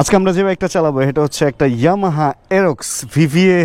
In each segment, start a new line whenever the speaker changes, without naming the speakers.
আজকে আমরা যে বাইকটা চালাবো এটা হচ্ছে একটা ইয়ামাহা এরক্স ভিভিএ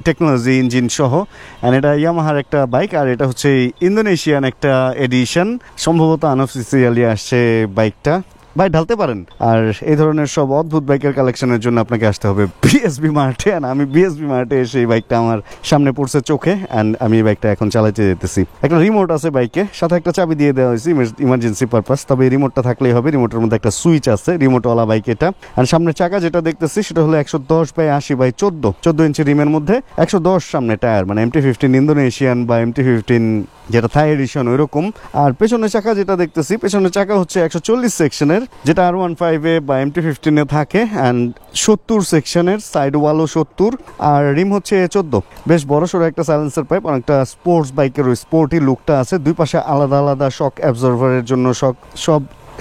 টেকনোলজি ইঞ্জিন সহ, অ্যান্ড এটা ইয়ামাহার একটা বাইক, আর এটা হচ্ছে ইন্দোনেশিয়ান একটা এডিশন, সম্ভবত আনঅফিসিয়ালি আসছে বাইকটা। ভাই ঢালতে পারেন। আর এই ধরনের সব অদ্ভুত বাইকের কালেকশনের জন্য আপনাকে আসতে হবে বিএসবি মার্টে। আর আমি বিএসবি মার্টে এসে এই বাইকটা আমার সামনে পড়ছে চোখে, অ্যান্ড আমি এই বাইকটা এখন চালাতে যেতেছি। একটা রিমোট আছে বাইকে, সাথে একটা চাবি দিয়ে দেওয়া হয়েছে ইমার্জেন্সি পারপাস। তবে এই রিমোটটা থাকলেই হবে। রিমোটের মধ্যে একটা সুইচ আছে, রিমোটওয়ালা বাইক এটা। আর সামনের চাকা যেটা দেখতেছি সেটা হলো 110/80/14 ইঞ্চি রিমের মধ্যে 110 সামনে টায়ার, মানে MT-15 ইন্দোনেশিয়ান বা MT-15 যেটা থাই এডিশন ওইরকম। আর পেছনের চাকা যেটা দেখতেছি, পেছনের চাকা হচ্ছে 140 সেকশনের, যেটা R15 বা MT-15 থাকে, অ্যান্ড 70 সেকশনের, সাইড ওয়ালও 70, আর রিম হচ্ছে 14। বেশ বড় সড়ো একটা সাইলেন্সার পাইপ, অনেকটা স্পোর্টস বাইকের ওই স্পোর্টি লুকটা আছে। দুই পাশে আলাদা আলাদা শক অ্যাবজর্ভারের জন্য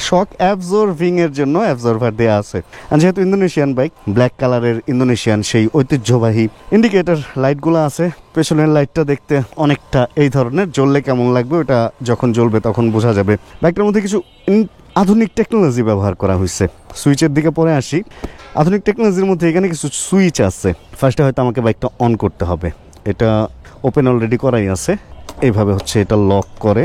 শক অ্যাবজর্ভিং এর জন্য অ্যাবজর্ভার দেওয়া আছে। আর যেহেতু ইন্দোনেশিয়ান বাইক, ব্ল্যাক কালারের ইন্দোনেশিয়ান সেই ঐতিহ্যবাহী ইন্ডিকেটর লাইটগুলো আছে। পেছনের লাইটটা দেখতে অনেকটা এই ধরনের, জ্বললে কেমন লাগবে ওটা যখন জ্বলবে তখন বোঝা যাবে। বাইকটার মধ্যে কিছু আধুনিক টেকনোলজি ব্যবহার করা হয়েছে। সুইচের দিকে পরে আসি। আধুনিক টেকনোলজির মধ্যে এখানে কিছু সুইচ আছে। ফার্স্টে হয়তো আমাকে বাইকটা অন করতে হবে। এটা ওপেন অলরেডি করাই আছে। এইভাবে হচ্ছে এটা লক করে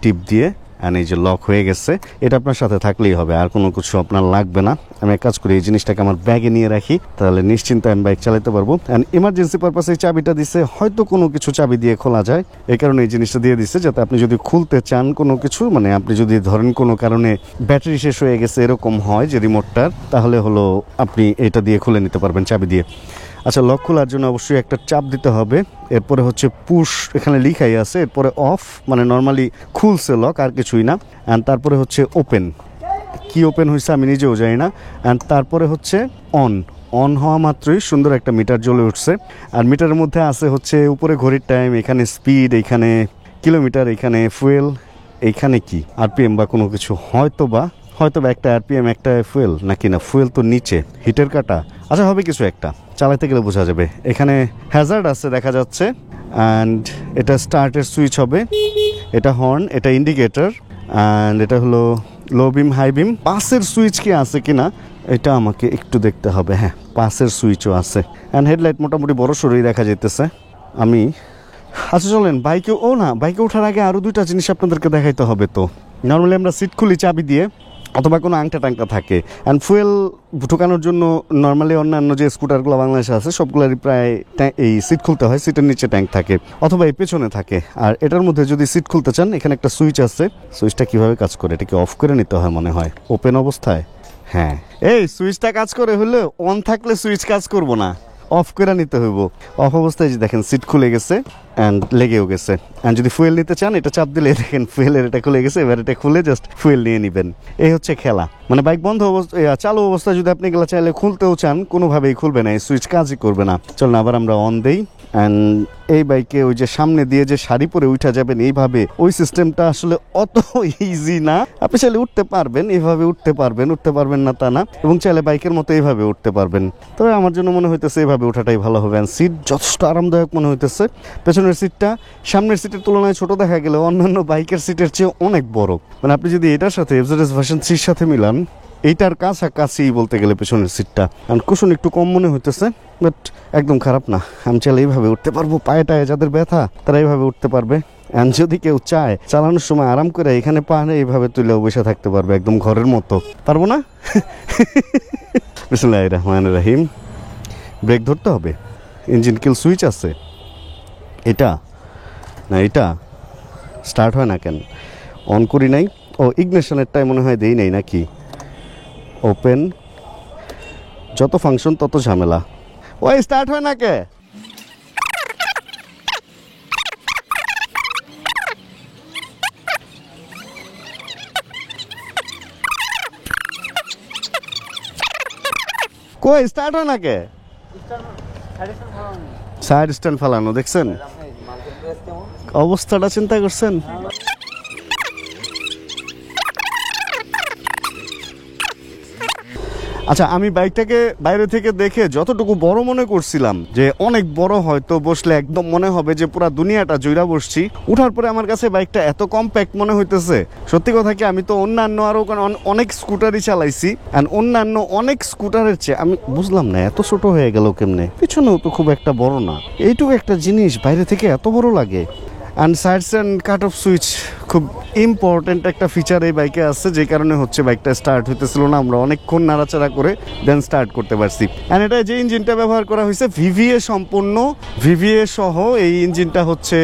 টিপ দিয়ে, অ্যান্ড এই যে লক হয়ে গেছে। এটা আপনার সাথে থাকলেই হবে, আর কোনো কিছু আপনার লাগবে না। আমি এক কাজ করি, এই জিনিসটাকে আমার ব্যাগে নিয়ে রাখি, তাহলে নিশ্চিন্তে আমি বাইক চালাতে পারবো। অ্যান্ড ইমার্জেন্সি পারপাসে এই চাবিটা দিছে, হয়তো কোনো কিছু চাবি দিয়ে খোলা যায়, এই কারণে এই জিনিসটা দিয়ে দিচ্ছে, যাতে আপনি যদি খুলতে চান কোনো কিছু, মানে আপনি যদি ধরেন কোনো কারণে ব্যাটারি শেষ হয়ে গেছে এরকম হয় যে রিমোটটার, তাহলে হলো আপনি এটা দিয়ে খুলে নিতে পারবেন চাবি দিয়ে। আচ্ছা, লক খোলার জন্য অবশ্যই একটা চাপ দিতে হবে। এরপরে হচ্ছে পুশ, এখানে লিখাই আছে। এরপরে অফ, মানে নর্মালি খুলছে লক, আর কিছুই না। অ্যান্ড তারপরে হচ্ছে ওপেন, কি ওপেন হয়েছে আমি নিজেও জানি না। অ্যান্ড তারপরে হচ্ছে অন হওয়া মাত্রই সুন্দর একটা মিটার জ্বলে উঠছে। আর মিটারের মধ্যে আছে হচ্ছে উপরে ঘড়ির টাইম, এখানে স্পিড, এখানে কিলোমিটার, এখানে ফুয়েল, এইখানে কি আরপিএম বা কোনো কিছু, হয়তো বা একটা আরপিএম, একটা ফুয়েল, নাকি না ফুয়েল তো নিচে, হিটের কাটা, আচ্ছা হবে কিছু একটা, চালাতে গেলে বোঝা যাবে। এখানে হ্যাজার্ড আছে দেখা যাচ্ছে, অ্যান্ড এটা স্টার্টের সুইচ হবে, এটা হর্ন, এটা ইন্ডিকেটর, অ্যান্ড এটা হলো লো বিম, হাই বিম। পাসের সুইচ কি আছে কিনা এটা আমাকে একটু দেখতে হবে। হ্যাঁ, পাসের সুইচও আছে। অ্যান্ড হেডলাইট মোটামুটি বড় সড়োই দেখা যেতেছে। আচ্ছা চলেন বাইকে ওঠার আগে আরও দুইটা জিনিস আপনাদেরকে দেখাইতে হবে। তো নর্মালি আমরা সিট খুলি চাবি দিয়ে, অথবা কোনো আংটা টাংটা থাকে। অ্যান্ড ফুয়েল ঢুকানোর জন্য নর্মালি অন্যান্য যে স্কুটারগুলো বাংলাদেশে আছে সবগুলোরই প্রায় এই সিট খুলতে হয়, সিটের নিচে ট্যাঙ্ক থাকে, অথবা এই পেছনে থাকে। আর এটার মধ্যে যদি সিট খুলতে চান, এখানে একটা সুইচ আছে। সুইচটা কিভাবে কাজ করে, এটাকে অফ করে নিতে হয় মনে হয় ওপেন অবস্থায়। হ্যাঁ, এই সুইচটা কাজ করে হলে অন থাকলে সুইচ কাজ করবো না, অফ করে নিতে হইব। অফ অবস্থায় যে দেখেন সিট খুলে গেছে, অ্যান্ড লেগেও গেছে। অ্যান্ড যদি ফুয়েল নিতে চান, এটা চাপ দিলে দেখেন ফুয়েলের এটা খুলে গেছে। এবার এটা খুলে জাস্ট ফুয়েল নিয়ে নেবেন। এই হচ্ছে খেলা। মানে বাইক বন্ধ চালু অবস্থায় যদি আপনি এগুলো চাইলে খুলতেও চান, কোনোভাবেই খুলবে না, এই সুইচ কাজই করবে না। চলুন আবার আমরা অন দেই। অ্যান্ড এই বাইকে ওই যে সামনে দিয়ে যে শাড়ি পরে উঠা যাবেন এইভাবে, ওই সিস্টেমটা আসলে অত ইজি না। আপনি চাইলে উঠতে পারবেন, এইভাবে উঠতে পারবেন না তা না, এবং চাইলে বাইকের মতো এইভাবে উঠতে পারবেন। তবে আমার জন্য মনে হইতেছে এইভাবে ওঠাটাই ভালো হবে। অ্যান্ড সিট যথেষ্ট আরামদায়ক মনে হইতেছে। পেছনের সিটটা সামনের সিটের তুলনায় ছোট দেখা গেলে অন্যান্য বাইকের সিটের চেয়ে অনেক বড়। মানে আপনি যদি এটার সাথে এফজেডএস ভার্সন 3 সাথে মিলান, এইটার কাছাকাছি বলতে গেলে পেছনের সিটটা। আর কুশন একটু কম মনে হইতেছে, বাট একদম খারাপ না। আমি চাইলে এইভাবে উঠতে পারবো। পায়ে যাদের ব্যথা তারা এইভাবে উঠতে পারবে। আর যদি কেউ চায় চালানোর সময় আরাম করে এখানে পা এইভাবে তুলেও বসে থাকতে পারবে, একদম ঘরের মতো। পারবো না? বিসমিল্লাহির রহমানির রহিম। ব্রেক ধরতে হবে, ইঞ্জিন কিল সুইচ আছে, এটা স্টার্ট হয় না কেন? অন করি নাই। ও ইগনিশনেরটাই মনে হয় দেই নাই নাকি। ওপেন, যত ফাংশন তত ঝামেলা। ওই স্টার্ট হয় না কে? কই স্টার্ট হয় না কে? সাইড স্ট্যান্ড ফালানো, দেখছেন অবস্থাটা, চিন্তা করছেন? আচ্ছা, আমি বাইকটাকে বাইরে থেকে দেখে যতটুকু বড় মনে করছিলাম যে অনেক বড়, হয়তো বসলে একদম মনে হবে যে পুরা দুনিয়াটা জুইরা বসছি, উঠার পরে আমার কাছে বাইকটা এত কম্প্যাক্ট মনে হইতেছে। সত্যি কথা কি, আমি তো অন্যান্য আরো অনেক স্কুটারই চালাইছি, এন্ড অন্যান্য অনেক স্কুটারের চেয়ে আমি বুঝলাম না এত ছোট হয়ে গেল কেমনে। পিছনেও তো খুব একটা বড় না, এইটুকু একটা জিনিস বাইরে থেকে এত বড় লাগে। And sides and cut off switch খুব ইম্পর্টেন্ট একটা ফিচার এই বাইকে আছে, যে কারণে হচ্ছে বাইকটা স্টার্ট হইতেছিল না, আমরা অনেকক্ষণ নাড়াচাড়া করে দেন স্টার্ট করতে পারছি। অ্যান্ড এটা যে ইঞ্জিনটা ব্যবহার করা হয়েছে ভিভিএ সম্পূর্ণ, ভিভিএ সহ এই ইঞ্জিনটা হচ্ছে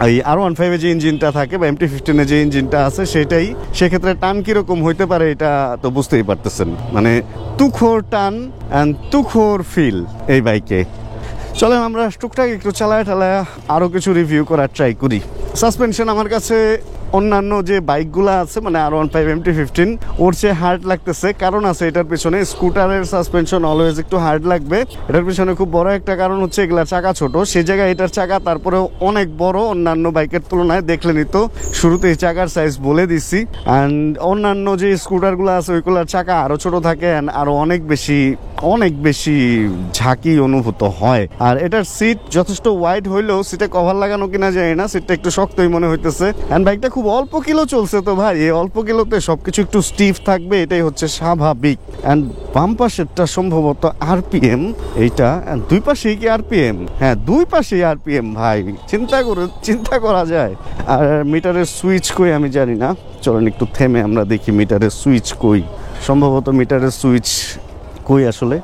এই R15 যে ইঞ্জিনটা থাকে বা MT-15 যে ইঞ্জিনটা আছে সেটাই। সেক্ষেত্রে টান কিরকম হইতে পারে এটা তো বুঝতেই পারতেছেন, মানে তুখোর টান অ্যান্ড তুখোর ফিল এই বাইকে। চলেন আমরা টুকটাক একটু চালায় টালায় আরও কিছু রিভিউ করার ট্রাই করি। সাসপেনশন আমার কাছে অন্যান্য যে বাইকগুলো আছে মানে R15 MT-15 ওর চেয়ে হার্ড লাগতেছে। কারণ আছে এটার পিছনে, স্কুটারের সাসপেনশন অলওয়েজ একটু হার্ড লাগবে। এটার পিছনে খুব বড় একটা কারণ হচ্ছে এগুলা চাকা ছোট, সেই জায়গায় এটার চাকা তারপরেও অনেক বড় অন্যান্য বাইকের তুলনায়। দেখলেনি তো শুরুতেই চাকার সাইজ বলে দিচ্ছি। অ্যান্ড অন্যান্য যে স্কুটারগুলো আছে ওইগুলোর চাকা আরও ছোট থাকে অ্যান্ড আরও অনেক বেশি ঝাঁকি অনুভূত হয়। আর এটার সিট যথেষ্ট ওয়াইড হইলেও সিটে কভার লাগানো কিনা যায় না, সিটটা একটু শক্তই মনে হইতেছে। অ্যান্ড বাইকটা খুব অল্প কিলো চলছে, তো ভাই এই অল্প কিলোতে সবকিছু একটু স্টিফ থাকবে, এটাই হচ্ছে স্বাভাবিক। অ্যান্ড বাম পাশেরটা সম্ভবত RPM এইটা, দুই পাশেই কি RPM? হ্যাঁ, দুই পাশেই RPM ভাই, চিন্তা করা যায়। আর মিটারের সুইচ কই আমি জানি না, চলেন একটু থেমে আমরা দেখি মিটারের সুইচ কই। সম্ভবত মিটারের সুইচ কই, আসলে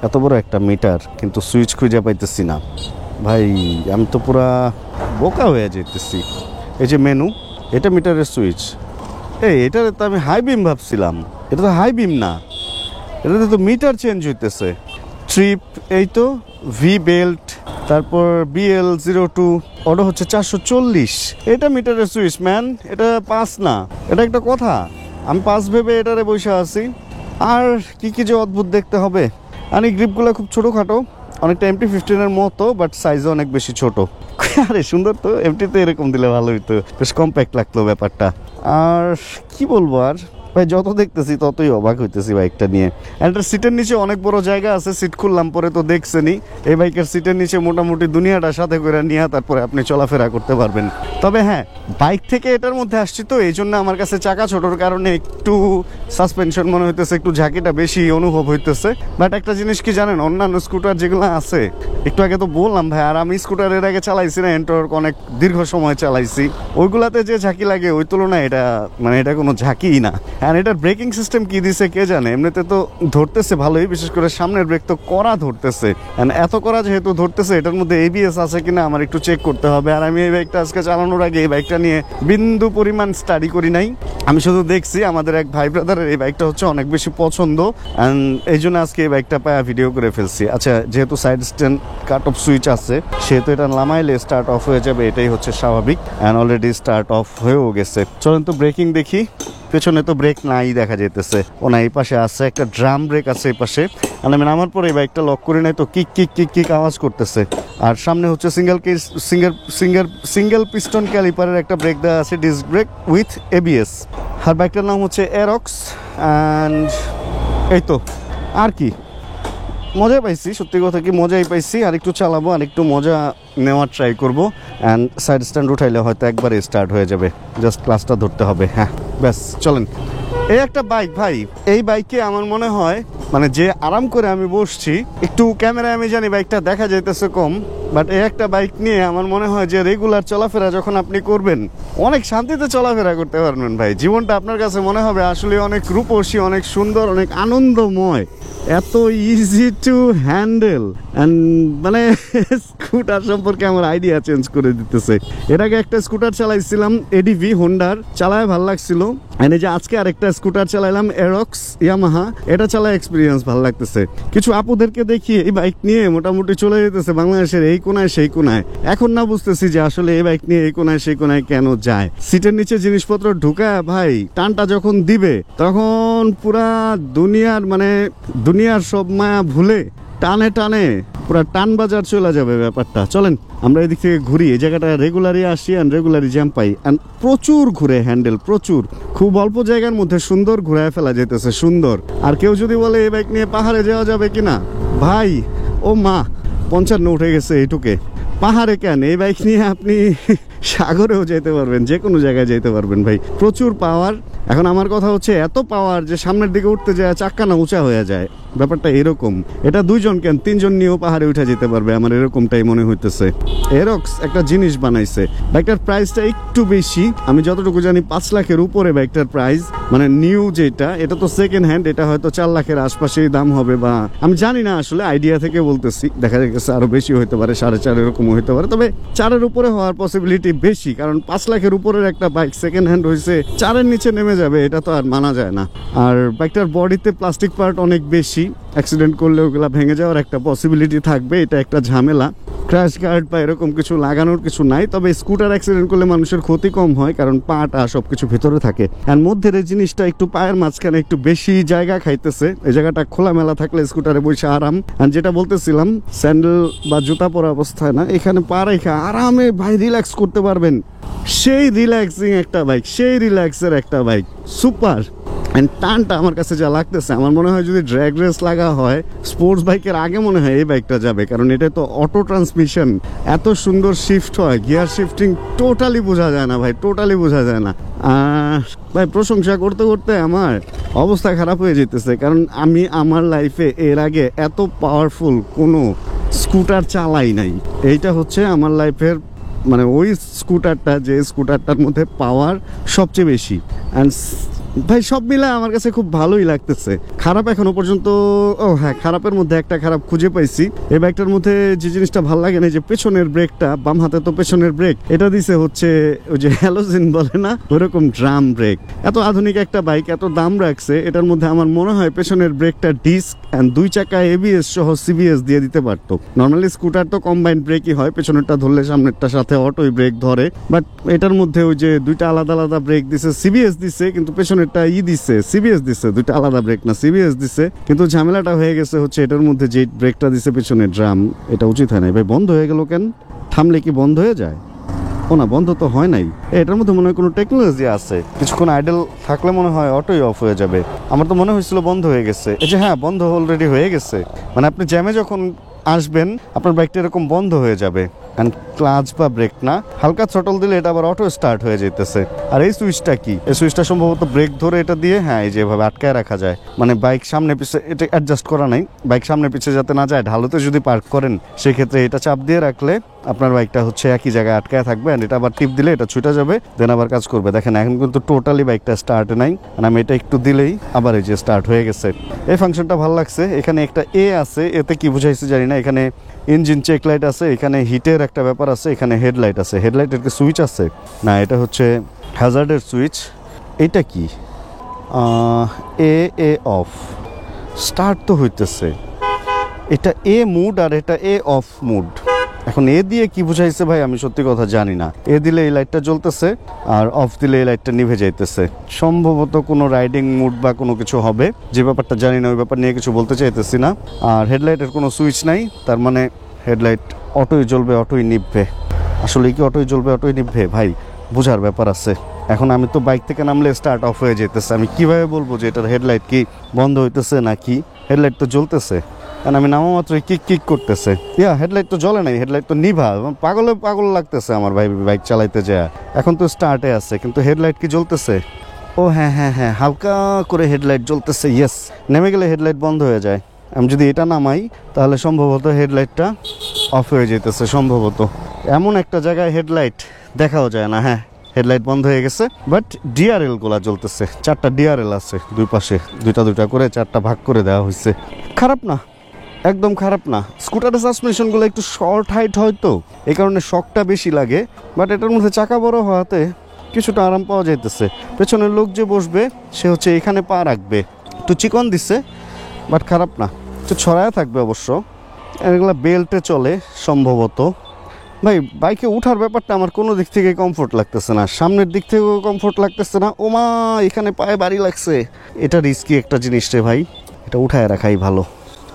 এত বড় একটা মিটার কিন্তু সুইচ খুঁজে পাইতেছি না ভাই, আমি তো পুরা বোকা হয়ে যেতেছি। এই যে মেনু, এটা মিটারের সুইচ। এটারে তো আমি হাই বিম ভাবছিলাম, এটা তো হাই বিম না, এটাতে তো মিটার চেঞ্জ হইতেছে। ট্রিপ এই তো, ভি বেল্ট, তারপর BL02 অটো হচ্ছে 440। এটা মিটারের সুইচ ম্যান, এটা 5 না। এটা একটা কথা, আমি 5 ভেবে এটারে বসে আছি। আর কি যে অদ্ভুত দেখতে হবে। আর এই গ্রিপগুলো খুব ছোটোখাটো, অনেকটা MT-15 এর মতো, বাট সাইজও অনেক বেশি ছোট। আরে সুন্দর তো, MT-তে এরকম দিলে ভালো হইতো, বেশ কম্প্যাক্ট লাগতো ব্যাপারটা। আর কি বলবো, আর ভাই যত দেখতেছি ততই অবাক হইতেছি বাইকটা নিয়ে। এটার সিটের নিচে অনেক বড় জায়গা আছে, সিট খুললাম পরে তো দেখছেনই। এই বাইকের সিটের নিচে মোটামুটি দুনিয়াটা সাথে করে নিয়ে তারপরে আপনি চলাফেরা করতে পারবেন। তবে হ্যাঁ, বাইক থেকে এটার মধ্যে আসছি তো এই জন্য আমার কাছে চাকা ছোটোর কারণে একটু সাসপেনশন মনে হইতেছে, একটু ঝাঁকিটা বেশি অনুভব হইতেছে। বাট একটা জিনিস কি জানেন, অন্যান্য স্কুটার যেগুলো আছে, একটু আগে তো বললাম ভাই, আর আমি স্কুটার এর আগে চালাইছি না, এন্টর্ক অনেক দীর্ঘ সময় চালাইছি, ওইগুলাতে যে ঝাঁকি লাগে ওই তুলনায় এটা মানে এটা কোনো ঝাঁকিই না। আর এটার ব্রেকিং সিস্টেম কি দিছে কে জানে, এমনিতে তো ধরতেছে ভালোই, বিশেষ করে সামনের ব্রেক তো কড়া ধরতেছে। এত কড়া যেহেতু ধরতেছে, এটার মধ্যে ABS আছে কিনা আমার একটু চেক করতে হবে। আর আমি এই বাইকটা আজকে চালানোর আগে এই বাইকটা নিয়ে বিন্দু পরিমাণ স্টাডি করি নাই, আমি শুধু দেখছি। আমাদের এক ভাই ব্রাদারের এই বাইকটা হচ্ছে অনেক বেশি পছন্দ, অ্যান্ড এই জন্য আজকে এই বাইকটা পায়া ভিডিও করে ফেলছি। আচ্ছা, যেহেতু side stand cut off switch আছে সেহেতু এটা নামাইলে স্টার্ট অফ হয়ে যাবে, এটাই হচ্ছে স্বাভাবিক। অ্যান্ড অলরেডি স্টার্ট অফ হয়েও গেছে। চলেন তো ব্রেকিং দেখি। পেছনে তো ব্রেক নাই দেখা যেতেছে, ও না এই পাশে আছে একটা ড্রাম ব্রেক আছে এই পাশে। আমি নামার পরে এই বাইকটা লক করে নাই তো কিক কিক কিক কিক আওয়াজ করতেছে। আর সামনে হচ্ছে সিঙ্গেল পিস্টন ক্যালিপারের একটা ব্রেক দেওয়া আছে, ডিস্ক ব্রেক উইথ ABS। আর বাইকটার নাম হচ্ছে এরক্স। অ্যান্ড এই তো, আর কি মজা পাইছি, সত্যি কথা কি মজাই পাইছি। আর একটু চালাবো, আর একটু মজা নেওয়ার ট্রাই করবো। অ্যান্ড সাইড স্ট্যান্ড উঠাইলে হয়তো একবারে স্টার্ট হয়ে যাবে, জাস্ট ক্লাসটা ধরতে হবে। হ্যাঁ ব্যাস, চলেন। এই একটা বাইক ভাই, এই বাইকে আমার মনে হয় মানে যে আরাম করে আমি বসছি, একটু ক্যামেরায় আমি জানি বাইকটা দেখা যাইতেছে কম, বাট এই একটা বাইক নিয়ে আমার মনে হয় যে রেগুলার চলাফেরা যখন আপনি করবেন অনেক শান্তিতে চলাফেরা করতে পারবেন ভাই। জীবনটা আপনার কাছে মনে হবে আসলে অনেক রূপসী, অনেক সুন্দর, অনেক আনন্দময়, এত ইজি টু হ্যান্ডেল। অ্যান্ড মানে স্কুটার সম্পর্কে আমার আইডিয়া চেঞ্জ করে দিতেছে। এর আগে একটা স্কুটার চালাইছিলাম ADV হোন্ডার, চালায় ভালো লাগছিল। এই যে আজকে আরেকটা স্কুটার চালাইলাম এরক্স ইয়ামাহা, এটা চালায় এক্সপিরিয়েন্স ভালো লাগতেছে। কিছু আপুদেরকে দেখি এই বাইক নিয়ে মোটামুটি চলে যেতেছে বাংলাদেশের এই কোনায় সেই কোনায়। এখন না বুঝতেছি যে আসলে এই বাইক নিয়ে এই কোনায় সেই কোনায় কেন যায়। সিটের নিচে জিনিসপত্র ঢুকায় ভাই টানটা যখন দিবে তখন পুরা দুনিয়ার সব মায়া ভুলে টানে টানে পুরো টান বাজার চলে যাবে ব্যাপারটা। চলেন আমরা এদিক থেকে ঘুরি, এই জায়গাটা রেগুলারই আসি অ্যান্ড রেগুলারই জ্যাম পাই অ্যান্ড প্রচুর ঘুরে হ্যান্ডেল, প্রচুর, খুব অল্প জায়গার মধ্যে সুন্দর ঘুরায় ফেলা যেতেছে, সুন্দর। আর কেউ যদি বলে এই বাইক নিয়ে পাহাড়ে যাওয়া যাবে কিনা, ভাই ও মা 55 উঠে গেছে এইটুকে, পাহাড়ে কেন, এই বাইক নিয়ে আপনি সাগরেও যেতে পারবেন, যে কোনো জায়গায় যেতে পারবেন ভাই, প্রচুর পাওয়ার। এখন আমার কথা হচ্ছে এত পাওয়ার যে সামনের দিকে উঠতে যায় চাক্কা না উঁচা হয়ে যায়, ব্যাপারটা এরকম। এটা 2 জন কেন 3 জন নিয়েও পাহাড়ে উঠে যেতে পারবে, আমার এরকমটাই মনে হইতেছে। এরক্স একটা জিনিস বানাইছে, বাইকটার প্রাইসটা একটু বেশি, আমি যতটুকু জানি 5 লাখের উপরে বাইকটার প্রাইস, মানে নিউ যেটা, এটা তো সেকেন্ড হ্যান্ড, এটা হয়তো 4 লাখের আশপাশেই দাম হবে, বা আমি জানি না আসলে, আইডিয়া থেকে বলতেছি, দেখা গেছে আরো বেশি হইতে পারে, 4.5 এরকম হইতে পারে, তবে 4-এর উপরে হওয়ার পসিবিলিটি বেশি, কারণ 5 লাখের উপরের একটা বাইক সেকেন্ড হ্যান্ড হয়েছে 4-এর নিচে নেমে যাবে, এটা তো আর মানা যায় না। আর বাইকটার বডিতে প্লাস্টিক পার্ট অনেক বেশি, অ্যাক্সিডেন্ট করলে ওগুলা ভেঙে যাওয়ার একটা পসিবিলিটি থাকবে, এটা একটা ঝামেলা। ক্র্যাশ গার্ড বা এরকম কিছু লাগানোর কিছু নাই, তবে স্কুটার অ্যাক্সিডেন্ট করলে মানুষের ক্ষতি কম হয়, কারণ পাটা সবকিছু ভিতরে থাকে। আর মধ্যের এই জিনিসটা একটু পায়ের মাঝখানে একটু বেশি জায়গা খাইতেছে, এই জায়গাটা খোলামেলা থাকলে স্কুটারে বসে আরাম। আর যেটা বলতেছিলাম, স্যান্ডেল বা জুতা পরা অবস্থায় না, এখানে পা রেখে আরামে ভাই রিল্যাক্স করতে পারবেন। সেই রিল্যাক্সিং একটা বাইক, সেই রিল্যাক্সের একটা বাইক, সুপার। অ্যান্ড টানটা আমার কাছে যা লাগতেছে, আমার মনে হয় যদি ড্র্যাগ রেস লাগা হয় স্পোর্টস বাইকের আগে মনে হয় এই বাইকটা যাবে, কারণ এটা তো অটো ট্রান্সমিশন, এত সুন্দর শিফট হয়, গিয়ার শিফটিং টোটালি বোঝা যায় না ভাই, টোটালি বোঝা যায় না। ভাই প্রশংসা করতে করতে আমার অবস্থা খারাপ হয়ে যেতেছে, কারণ আমি আমার লাইফে এর আগে এত পাওয়ারফুল কোনো স্কুটার চালাই নাই। এইটা হচ্ছে আমার লাইফের মানে ওই স্কুটারটা, যে স্কুটারটার মধ্যে পাওয়ার সবচেয়ে বেশি। অ্যান্ড ভাই সব মিলে আমার কাছে খুব ভালোই লাগতেছে। খারাপ এখনো পর্যন্ত, ও হ্যাঁ, খারাপের মধ্যে একটা খারাপ খুঁজে পাইছি। এই বাইকটার মধ্যে যে জিনিসটা ভালো লাগে না, যে পেছনের ব্রেকটা, বাম হাতে তো পেছনের ব্রেক, এটা দিছে হচ্ছে ওই যে হ্যালোজিন বলে না, ওরকম ড্রাম ব্রেক। এত আধুনিক একটা বাইক, এত দাম রাখছে, এটার মধ্যে আমার মনে হয় পেছনের ব্রেকটা ডিস্ক অ্যান্ড 2 চাকা এবিএস সহ সিবিএস দিয়ে দিতে পারতো। নর্মালি স্কুটার তো কম্বাইন্ড ব্রেকই হয়, পেছনেরটা ধরলে সামনেরটার সাথে অটোই ব্রেক ধরে, বাট এটার মধ্যে ওই যে 2টা আলাদা আলাদা ব্রেক দিছে, সিবিএস দিছে, কিন্তু পেছনের দিছে সিবিএস দিছে, 2টা আলাদা ব্রেক না, সিবিএস দিছে। কিন্তু ঝামেলাটা হয়ে গেছে হচ্ছে এটার মধ্যে যে ব্রেকটা দিছে পেছনে ড্রাম, এটা উচিত হয় নাই ভাই। বন্ধ হয়ে গেল কেন? থামলে কি বন্ধ হয়ে যায়? ও না, বন্ধ তো হয় নাই। এটার মধ্যে মনে হয় কোনো টেকনোলজি আছে, কিছুক্ষণ আইডল থাকলে মনে হয় অটোই অফ হয়ে যাবে। আমার তো মনে হয়েছিল বন্ধ হয়ে গেছে, এই যে হ্যাঁ, বন্ধ অলরেডি হয়ে গেছে। মানে আপনি জ্যামে যখন আসবেন আপনার বাইকটা এরকম বন্ধ হয়ে যাবে, অ্যান্ড ক্লাচ বা ব্রেক না, হালকা থ্রটল দিলে এটা আবার অটো স্টার্ট হয়ে যেতেছে। আর এই সুইচটা কি? এই সুইচটা সম্ভবত ব্রেক ধরে এটা দিয়ে, হ্যাঁ, এই যেভাবে আটকায় রাখা যায়, মানে বাইক সামনে পিছে, এটা অ্যাডজাস্ট করা নাই, বাইক সামনে পিছে যাতে না যায়। ঢালুতে যদি পার্ক করেন সেক্ষেত্রে এটা চাপ দিয়ে রাখলে আপনার বাইকটা হচ্ছে একই জায়গায় আটকায় থাকবে, অ্যান্ড এটা আবার টিপ দিলে এটা ছুটে যাবে, দেন আবার কাজ করবে। দেখেন এখন কিন্তু টোটালি বাইকটা স্টার্ট নাই, মানে আমি এটা একটু দিলেই আবার এই যে স্টার্ট হয়ে গেছে। এই ফাংশনটা ভালো লাগছে। এখানে একটা এ আছে, এতে কি বুঝাইছে জানি না। এখানে ইঞ্জিন চেক লাইট আছে, এখানে হিটের একটা ব্যাপার আছে, এখানে হেডলাইট আছে। হেডলাইটের কি সুইচ আছে? না, এটা হচ্ছে হ্যাজার্ডের সুইচ। এটা কি? এ অফ, স্টার্ট তো হইতেছে। এটা এ মুড আর এটা এ অফ মুড। এখন এ দিয়ে কি বুঝাইছে ভাই আমি সত্যি কথা জানি না। এ দিলে এই লাইটটা জ্বলতেছে আর অফ দিলে এই লাইটটা নিভে যাইতেছে। সম্ভবত কোনো রাইডিং মুড বা কোনো কিছু হবে, যে ব্যাপারটা জানি না, ওই ব্যাপার নিয়ে কিছু বলতে চাইতেছি না। আর হেডলাইটের কোনো সুইচ নাই, তার মানে হেডলাইট অটোই জ্বলবে অটোই নিভবে। আসলে কি অটোই জ্বলবে অটোই নিভবে? ভাই বোঝার ব্যাপার আছে। এখন আমি তো বাইক থেকে নামলে স্টার্ট অফ হয়ে যেতেছে, আমি কিভাবে বলবো যে এটার হেডলাইট কি বন্ধ হইতেছে নাকি? হেডলাইট তো জ্বলতেছে, কারণ আমি নামা মাত্রই কিক করতেছে। হেডলাইট তো জ্বলে নাই, হেডলাইট তো নিভা। পাগল লাগতেছে আমার ভাই বাইক চালাইতে যায়। এখন তো স্টার্টে আছে, কিন্তু হেডলাইট কি জ্বলতেছে? ও হ্যাঁ, হালকা করে হেডলাইট জ্বলতেছে। ইয়েস, নেমে গেলে হেডলাইট বন্ধ হয়ে যায়। আমি যদি এটা নামাই তাহলে সম্ভবত হেডলাইটটা অফ হয়ে যেতেছে সম্ভবত। এমন একটা জায়গায় হেডলাইট দেখাও যায় না। হ্যাঁ, হেডলাইট বন্ধ হয়ে গেছে, বাট ডিআরএল গুলা জ্বলতেছে। 4টা ডিআরএল আছে, দুই পাশে 2টা করে 4টা ভাগ করে দেওয়া হয়েছে। খারাপ না, একদম খারাপ না। স্কুটারের সাসপেনশনগুলো একটু শর্ট হাইট হয়তো, এই কারণে শকটা বেশি লাগে, বাট এটার মধ্যে চাকা বড় হওয়াতে কিছুটা আরাম পাওয়া যাইতেছে। পেছনের লোক যে বসবে সে হচ্ছে এখানে পা রাখবে, একটু চিকন দিচ্ছে, বাট খারাপ না। একটু ছড়ায় থাকবে অবশ্য। এগুলো বেল্টে চলে সম্ভবত। ভাই বাইকে উঠার ব্যাপারটা আমার কোনো দিক থেকে কমফোর্ট লাগতেছে না, সামনের দিক থেকেও কমফোর্ট লাগতেছে না। ওমা, এখানে পায়ে বাড়ি লাগছে। এটা রিস্কি একটা জিনিস রে ভাই, এটা উঠায় রাখাই ভালো।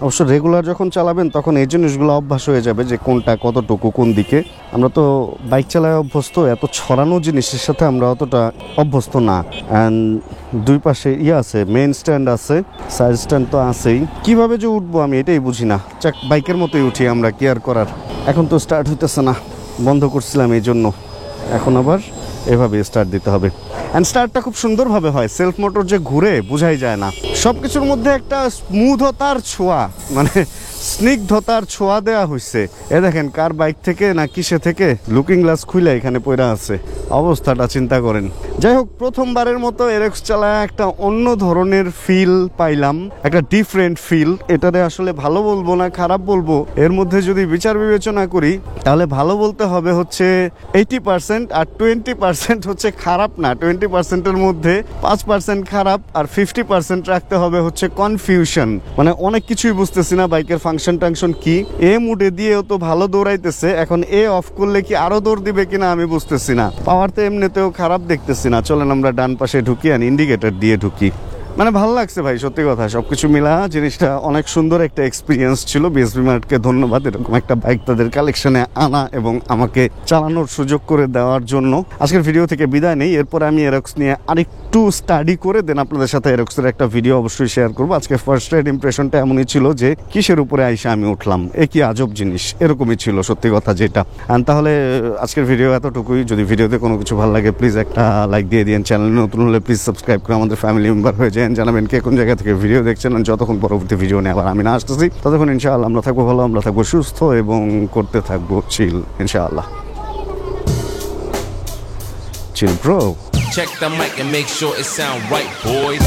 অবশ্য রেগুলার যখন চালাবেন তখন এই জিনিসগুলো অভ্যাস হয়ে যাবে যে কোনটা কতটুকু কোন দিকে। আমরা তো বাইক চালায় অভ্যস্ত, এত ছড়ানো জিনিসের সাথে আমরা অতটা অভ্যস্ত না। অ্যান্ড দুই পাশে আছে, মেইন স্ট্যান্ড আছে, সাইড স্ট্যান্ড তো আছেই। কিভাবে যে উঠবো আমি এটাই বুঝি না। চাক বাইকের মতোই উঠি আমরা, কি আর করার। এখন তো স্টার্ট হইতেছে না, বন্ধ করছিলাম এই জন্য, এখন আবার এভাবে স্টার্ট দিতে হবে। অ্যান্ড স্টার্টটা খুব সুন্দরভাবে হয়, সেলফ মোটর যে ঘুরে বোঝাই যায় না। সব কিছুর মধ্যে একটা স্মুথতার ছোঁয়া, মানে স্নিগ্ধতার ছোঁয়া দেওয়া হয়েছে। এ দেখেন কার বাইক থেকে না কিসে থেকে লুকিং গ্লাস খুলে এখানে পড়ে আছে, অবস্থাটা চিন্তা করেন। যাই হোক, প্রথমবারের মতো এরক্স চালায় একটা অন্য ধরনের ফিল পাইলাম, একটা ডিফারেন্ট ফিল। এটারে আসলে ভালো বলবো না খারাপ বলবো, এর মধ্যে যদি বিচার বিবেচনা করি তাহলে ভালো বলতে হবে হচ্ছে 80%, আর 20% হচ্ছে খারাপ না। 20%-এর মধ্যে 5% খারাপ আর 50% রাখতে হবে হচ্ছে কনফিউশন। মানে অনেক কিছুই বুঝতেছি না বাইকের ফাংশন টাংশন কি। এ মুডে দিয়েও তো ভালো দৌড়াইতেছে, এখন এ অফ করলে কি আরো দৌড় দিবে কিনা আমি বুঝতেছি না। পাওয়ার তো এমনিতেও খারাপ দেখতেছি না। চলেন আমরা ডান পাশে ঢুকি আর ইন্ডিকেটর দিয়ে ঢুকি। মানে ভালো লাগছে ভাই, সত্যি কথা। সবকিছু মিলা জিনিসটা অনেক সুন্দর একটা এক্সপিরিয়েন্স ছিল। বিএসবি মার্টকে ধন্যবাদ এরকম একটা বাইক তাদের কালেকশনে আনা এবং আমাকে চালানোর সুযোগ করে দেওয়ার জন্য। আজকের ভিডিও থেকে বিদায় নেই, এরপর আমি এরক্স নিয়ে আরেকটু স্টাডি করে দেন আপনাদের সাথে এরক্সের একটা ভিডিও অবশ্যই শেয়ার করবো। আজকে ফার্স্ট রাইড ইমপ্রেশনটা এমনই ছিল যে কিসের উপরে আইসা আমি উঠলাম, এ কি আজব জিনিস, এরকমই ছিল সত্যি কথা যেটা। তাহলে আজকের ভিডিও এতটুকুই। যদি ভিডিওতে কোনো কিছু ভালো লাগে প্লিজ একটা লাইক দিয়ে দিন। চ্যানেল নতুন হলে প্লিজ সাবস্ক্রাইব করে আমাদের ফ্যামিলি মেম্বার হয়ে যায়। জানাবেন কে কোন জায়গা থেকে ভিডিও দেখছেন। যতক্ষণ পরবর্তী ভিডিও নিয়ে আবার আমি না আসতেছি, ততক্ষণ ইনশাআল্লাহ আমরা থাকবো ভালো, আমরা থাকবো সুস্থ এবং করতে থাকবো চিল ইনশাআল্লাহ। Chill bro.
Check the mic and make sure it sound right, boys.